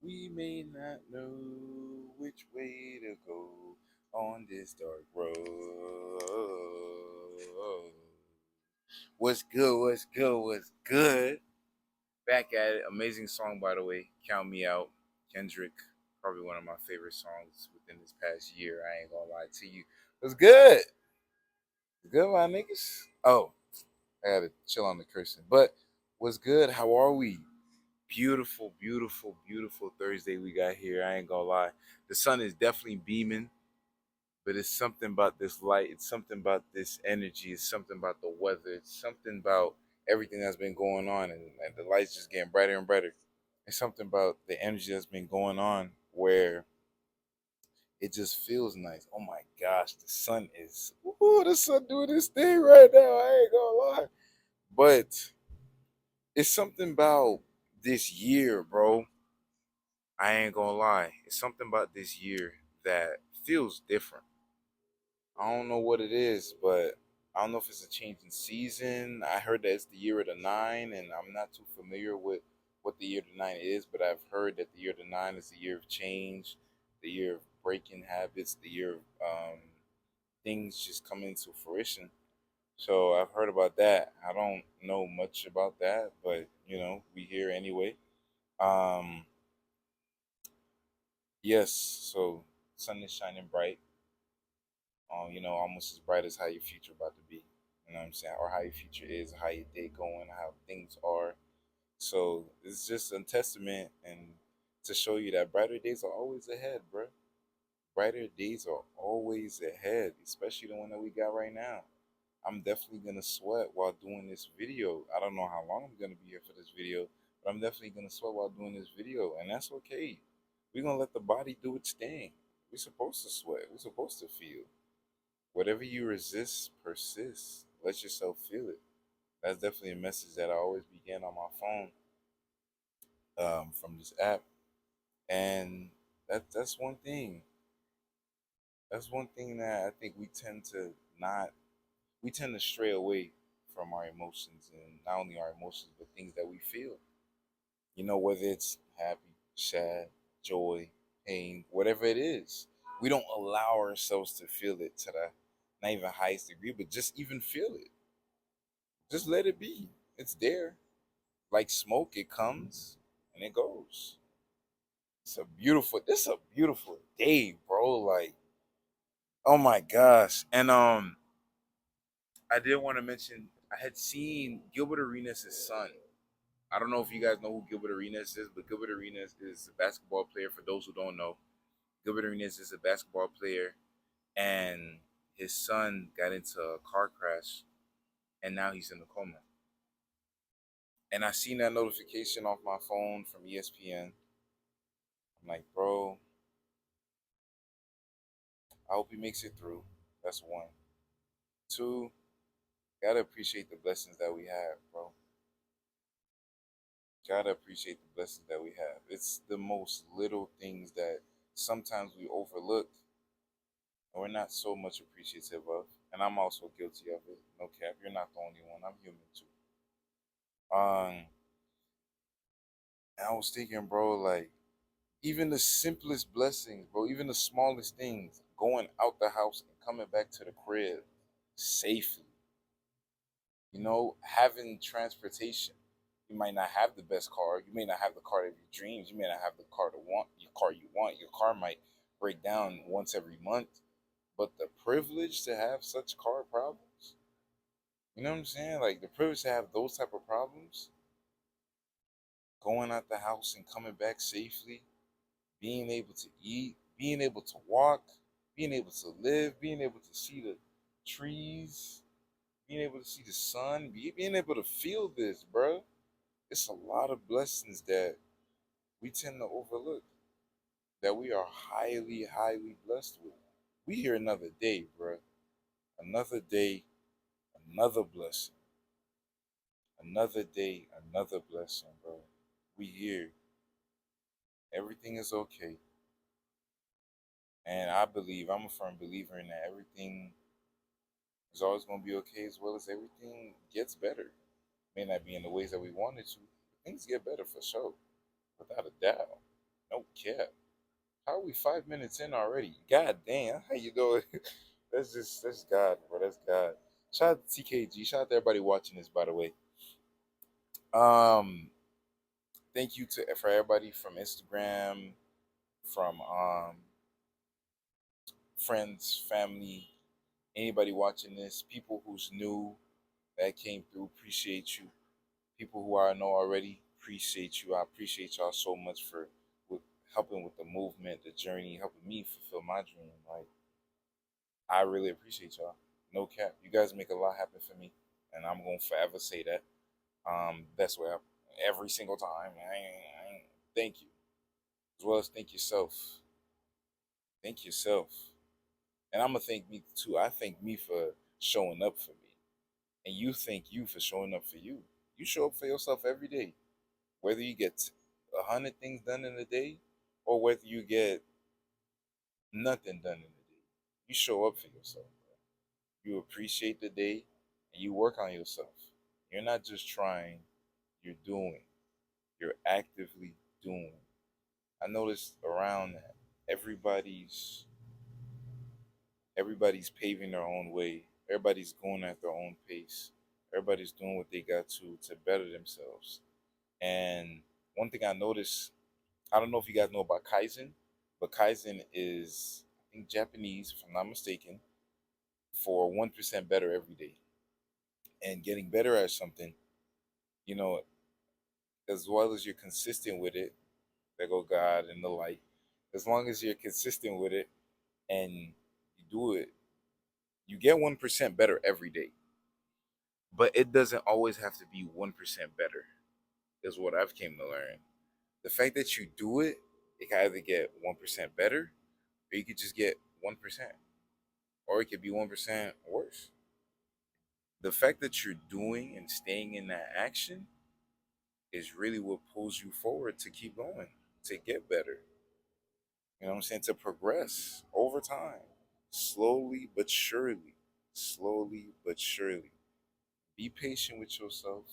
We may not know which way to go on this dark road. What's good? What's good? What's good? Back at it. Amazing song, by the way. Count Me Out. Kendrick. Probably one of my favorite songs within this past year. I ain't gonna lie to you. What's good? Good, my niggas? Oh, I gotta chill on the cursing. But what's good? How are we? Beautiful, beautiful, beautiful Thursday we got here. I ain't gonna lie. The sun is definitely beaming, but it's something about this light. It's something about this energy. It's something about the weather. It's something about everything that's been going on, and the light's just getting brighter and brighter. It's something about the energy that's been going on where it just feels nice. Oh my gosh, the sun is, ooh, the sun doing this thing right now. I ain't gonna lie. But it's something about this year, bro. I ain't gonna lie. It's something about this year that feels different. I don't know what it is, but I don't know if it's a change in season. I heard that it's the year of the nine, and I'm not too familiar with what the year of the nine is, but I've heard that the year of the nine is the year of change, the year of breaking habits, the year of things just coming to fruition. So I've heard about that. I don't know much about that, but we here anyway. Um, yes, so sun is shining bright. Almost as bright as how your future about to be. You know what I'm saying? Or how your future is, how your day going, how things are. So it's just a testament and to show you that brighter days are always ahead, bro. Brighter days are always ahead, especially the one that we got right now. I'm definitely gonna sweat while doing this video. I don't know how long I'm gonna be here for this video, but I'm definitely gonna sweat while doing this video, and that's okay. We're gonna let the body do its thing. We're supposed to sweat. We're supposed to feel. Whatever you resist persists. Let yourself feel it. That's definitely a message that I always begin on my phone from this app, and that's one thing. That's one thing that I think we tend to not. We tend to stray away from our emotions, and not only our emotions, but things that we feel. Whether it's happy, sad, joy, pain, whatever it is, we don't allow ourselves to feel it to the not even highest degree, but just even feel it. Just let it be. It's there. Like smoke, it comes and it goes. This is a beautiful day, bro. Like, oh my gosh. And I did want to mention I had seen Gilbert Arenas' son. I don't know if you guys know who Gilbert Arenas is, but Gilbert Arenas is a basketball player. For those who don't know, Gilbert Arenas is a basketball player, and his son got into a car crash, and now he's in a coma. And I seen that notification off my phone from ESPN. I'm like, bro, I hope he makes it through. That's one. Two, gotta appreciate the blessings that we have, bro. Gotta appreciate the blessings that we have. It's the most little things that sometimes we overlook and we're not so much appreciative of. And I'm also guilty of it. No cap, you're not the only one. I'm human too. And I was thinking, bro, like even the simplest blessings, bro, even the smallest things, going out the house and coming back to the crib safely. Having transportation. You might not have the best car. You may not have the car of your dreams. You may not have the car to want your car you want. Your car might break down once every month. But the privilege to have such car problems, you know what I'm saying? Like the privilege to have those type of problems, going out the house and coming back safely, being able to eat, being able to walk, being able to live, being able to see the trees, being able to see the sun, being able to feel this, bro. It's a lot of blessings that we tend to overlook, that we are highly, highly blessed with. We here another day, bro. Another day, another blessing. Another day, another blessing, bro. We here. Everything is okay. And I believe, I'm a firm believer in that everything is always going to be okay as well as everything gets better. May not be in the ways that we wanted to, but things get better for sure. Without a doubt. No cap. How are we 5 minutes in already? God damn, how you doing? That's God, bro. That's God. Shout out to TKG. Shout out to everybody watching this, by the way. Um, thank you to for everybody from Instagram, from friends, family, anybody watching this, people who's new that came through. Appreciate you. People who I know already, appreciate you. I appreciate y'all so much for with helping with the movement, the journey, helping me fulfill my dream. Like I really appreciate y'all. No cap. You guys make a lot happen for me. And I'm gonna forever say that. That's what every single time. Thank you. As well as thank yourself. Thank yourself. And I'm gonna thank me too. I thank me for showing up for me. And you thank you for showing up for you. You show up for yourself every day. Whether you get 100 things done in a day or whether you get nothing done in a day. You show up for yourself. You appreciate the day and you work on yourself. You're not just trying, you're doing. You're actively doing. I noticed around that everybody's paving their own way. Everybody's going at their own pace. Everybody's doing what they got to better themselves. And one thing I noticed, I don't know if you guys know about Kaizen, but Kaizen is I think Japanese, if I'm not mistaken, for 1% better every day. And getting better at something, you know, as well as you're consistent with it, there go God and the light. As long as you're consistent with it and you do it, you get 1% better every day. But it doesn't always have to be 1% better, is what I've came to learn. The fact that you do it, it can either get 1% better, or you could just get 1%, or it could be 1% worse. The fact that you're doing and staying in that action is really what pulls you forward to keep going, to get better. You know what I'm saying? To progress over time, slowly but surely. Slowly but surely. Be patient with yourself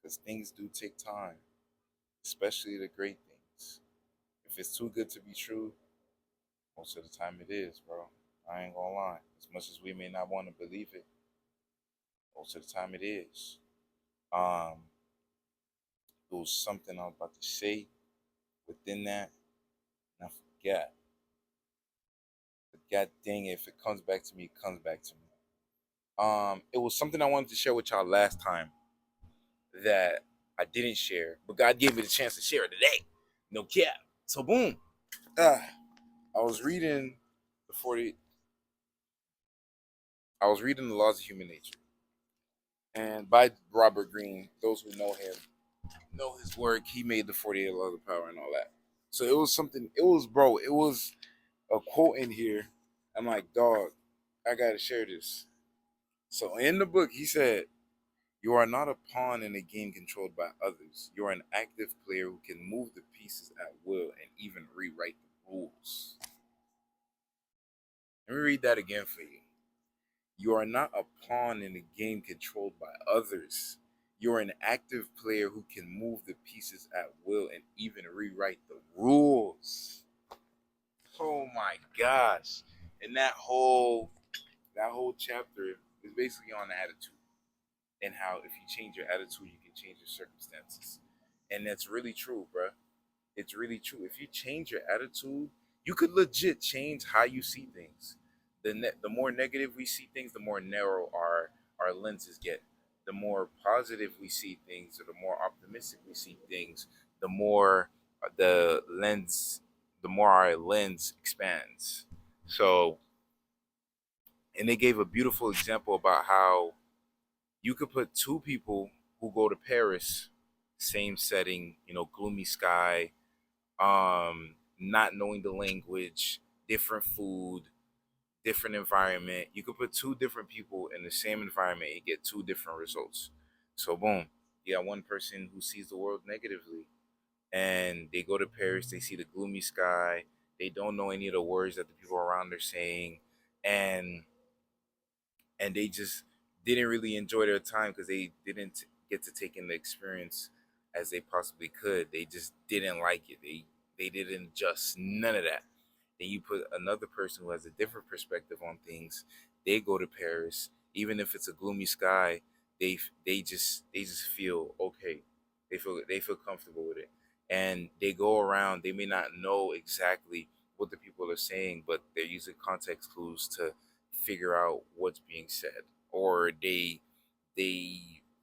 because things do take time, especially the great things. If it's too good to be true, most of the time it is, bro. I ain't gonna lie. As much as we may not want to believe it, most of the time it is. Um, it was something I was about to say within that, and I forgot. But god dang it, if it comes back to me, it comes back to me. It was something I wanted to share with y'all last time that I didn't share, but God gave me the chance to share it today. No cap. So boom. Ah, I was reading the 40 I was reading The Laws of Human Nature. And by Robert Greene, those who know him know his work. He made the 48 Laws of Power and all that. So it was something, it was a quote in here. I'm like, dog, I gotta share this. So in the book, he said, you are not a pawn in a game controlled by others. You are an active player who can move the pieces at will and even rewrite the rules. Let me read that again for you. You are not a pawn in a game controlled by others. You're an active player who can move the pieces at will and even rewrite the rules. Oh my gosh. And that whole chapter is basically on attitude and how if you change your attitude, you can change your circumstances. And that's really true, bruh. It's really true. If you change your attitude, you could legit change how you see things. The more negative we see things, the more narrow our lenses get. The more positive we see things, or the more optimistic we see things, the more the lens, the more our lens expands. So, and they gave a beautiful example about how you could put two people who go to Paris, same setting, gloomy sky, not knowing the language, different food, different environment. You could put two different people in the same environment and get two different results. So boom, you got one person who sees the world negatively and they go to Paris, they see the gloomy sky, they don't know any of the words that the people around are saying, and they just didn't really enjoy their time because they didn't get to take in the experience as they possibly could. They just didn't like it. They didn't adjust none of that. Then you put another person who has a different perspective on things. They go to Paris, even if it's a gloomy sky. They just feel okay. They feel comfortable with it, and they go around. They may not know exactly what the people are saying, but they're using context clues to figure out what's being said, or they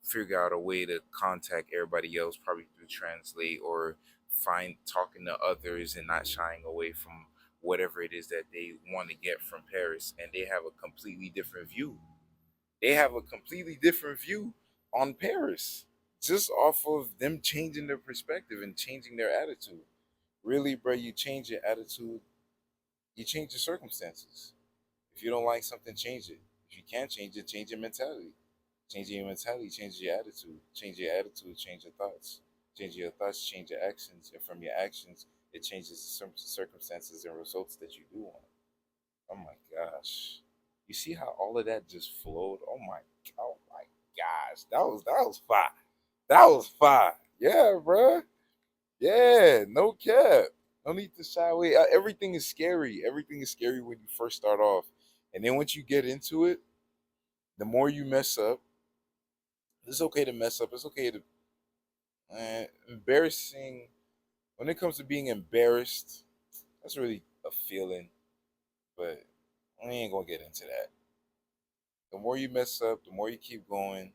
figure out a way to contact everybody else, probably through translate, or find talking to others and not shying away from whatever it is that they want to get from Paris. And they have a completely different view. They have a completely different view on Paris just off of them changing their perspective and changing their attitude. Really, bro, you change your attitude, you change your circumstances. If you don't like something, change it. If you can't change it, change your mentality. Changing your mentality changes your attitude. Change your attitude, change your thoughts. Change your thoughts, change your actions. And from your actions, it changes the circumstances and results that you do want. Oh my gosh. You see how all of that just flowed? Oh my gosh. That was fire. That was fire. Yeah, bruh. Yeah, no cap. No need to shy away. Everything is scary. Everything is scary when you first start off. And then once you get into it, the more you mess up, it's okay to mess up. It's okay to embarrassing. When it comes to being embarrassed, that's really a feeling. But we ain't gonna get into that. The more you mess up, the more you keep going,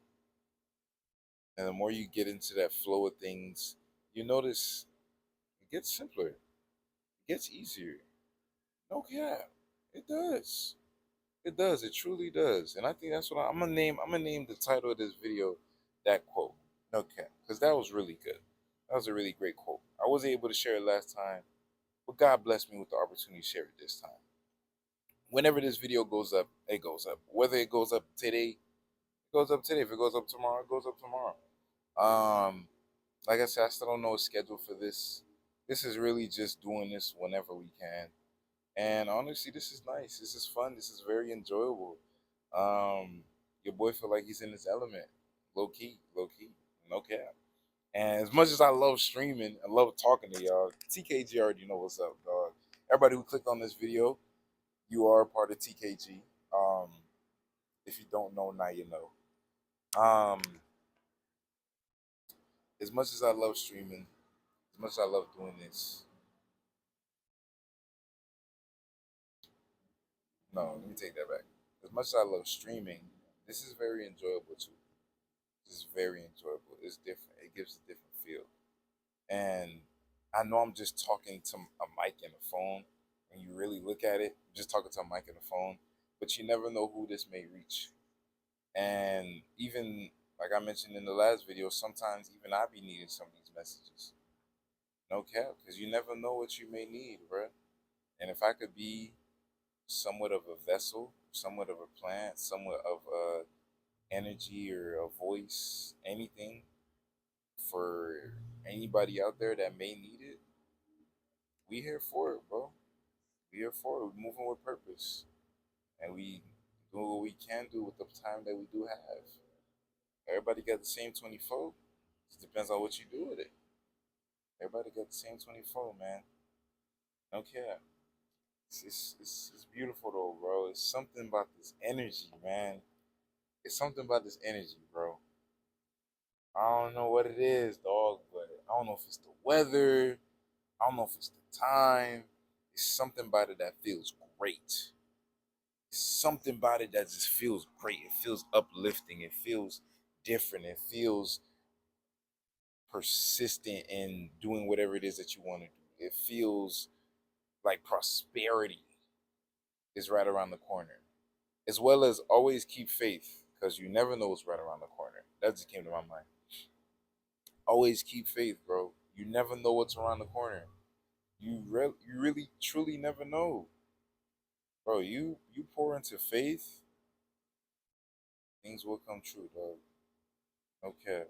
and the more you get into that flow of things, you notice it gets simpler. It gets easier. No cap. It does. It does. It truly does. And I think that's what I'm gonna name. I'm gonna name the title of this video that quote. No cap, because that was really good. That was a really great quote. I wasn't able to share it last time, but God blessed me with the opportunity to share it this time. Whenever this video goes up, it goes up. Whether it goes up today, it goes up today. If it goes up tomorrow, it goes up tomorrow. Like I said, I still don't know a schedule for this. This is really just doing this whenever we can. And honestly, this is nice. This is fun. This is very enjoyable. Um, your boy feel like he's in his element. Low key, no cap. And as much as I love streaming, I love talking to y'all. TKG already know what's up, dog. Everybody who clicked on this video, you are a part of TKG. Um, if you don't know, now you know. As much as I love streaming, as much as I love doing this, no, let me take that back. As much as I love streaming, this is very enjoyable too. This is very enjoyable. It's different. It gives a different feel. And I know I'm just talking to a mic and a phone. When you really look at it, just talking to a mic and a phone. But you never know who this may reach. And even like I mentioned in the last video, sometimes even I be needing some of these messages. No cap, because you never know what you may need, bruh. And if I could be somewhat of a vessel, somewhat of a plant, somewhat of a energy or a voice, anything for anybody out there that may need it, we here for it, bro. We here for it. We moving with purpose, and we doing what we can do with the time that we do have. Everybody got the same 24. It depends on what you do with it. Everybody got the same 24, man. Okay. It's beautiful though, bro. It's something about this energy, man. It's something about this energy, bro. I don't know what it is, dog, but I don't know if it's the weather. I don't know if it's the time. It's something about it that feels great. It's something about it that just feels great. It feels uplifting. It feels different. It feels persistent in doing whatever it is that you want to do. It feels like prosperity is right around the corner. As well as always keep faith, because you never know what's right around the corner. That just came to my mind. Always keep faith, bro. You never know what's around the corner. You really truly never know, bro. You pour into faith, things will come true, dog. Okay.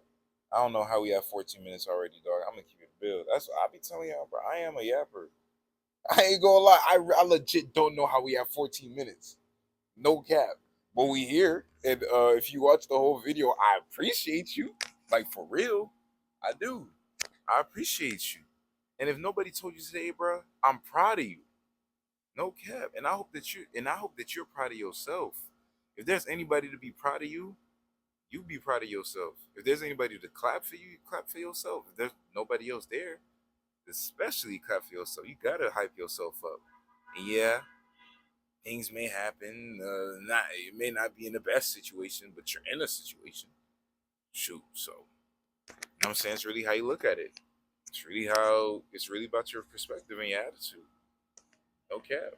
I don't know how we have 14 minutes already, dog. I'm gonna keep it build. That's what I be telling y'all, bro. I am a yapper. I ain't gonna lie. I legit don't know how we have 14 minutes. No cap. But we here, and if you watch the whole video, I appreciate you. Like for real, I do. I appreciate you. And if nobody told you today, bro, I'm proud of you. No cap. And I hope that you're proud of yourself. If there's anybody to be proud of you, you be proud of yourself. If there's anybody to clap for you, clap for yourself. If there's nobody else there, especially clap for yourself. You gotta hype yourself up. And yeah, things may happen. Not it may not be in the best situation, but you're in a situation. Shoot, so you know what I'm saying, it's really how you look at it. It's really about your perspective and your attitude. Okay.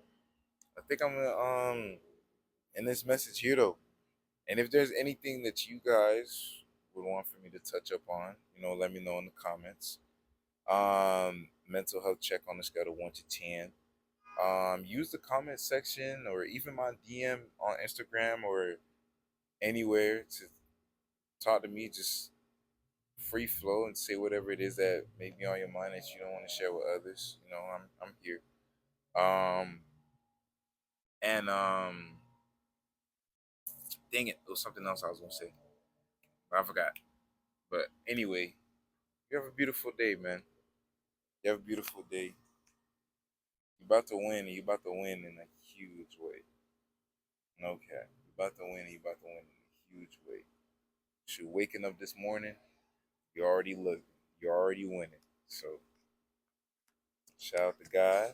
I think I'm gonna end this message here though. And if there's anything that you guys would want for me to touch up on, let me know in the comments. Mental health check on a scale of 1 to 10. Use the comment section or even my DM on Instagram or anywhere to talk to me. Just free flow and say whatever it is that may be on your mind that you don't want to share with others. I'm here. Um, and dang it, there was something else I was gonna say, but I forgot. But anyway, you have a beautiful day, man. You have a beautiful day. You about to win, and you about to win in a huge way. Okay, you about to win, and you about to win in a huge way. So waking up this morning, you already look, you're already winning. So shout out to God,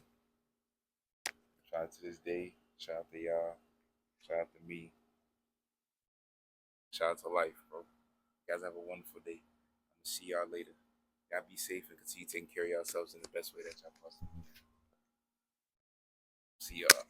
shout out to this day, shout out to y'all, shout out to me, shout out to life, bro. You guys have a wonderful day. I'm gonna see y'all later. Y'all be safe and continue taking care of yourselves in the best way that y'all possibly can. See y'all.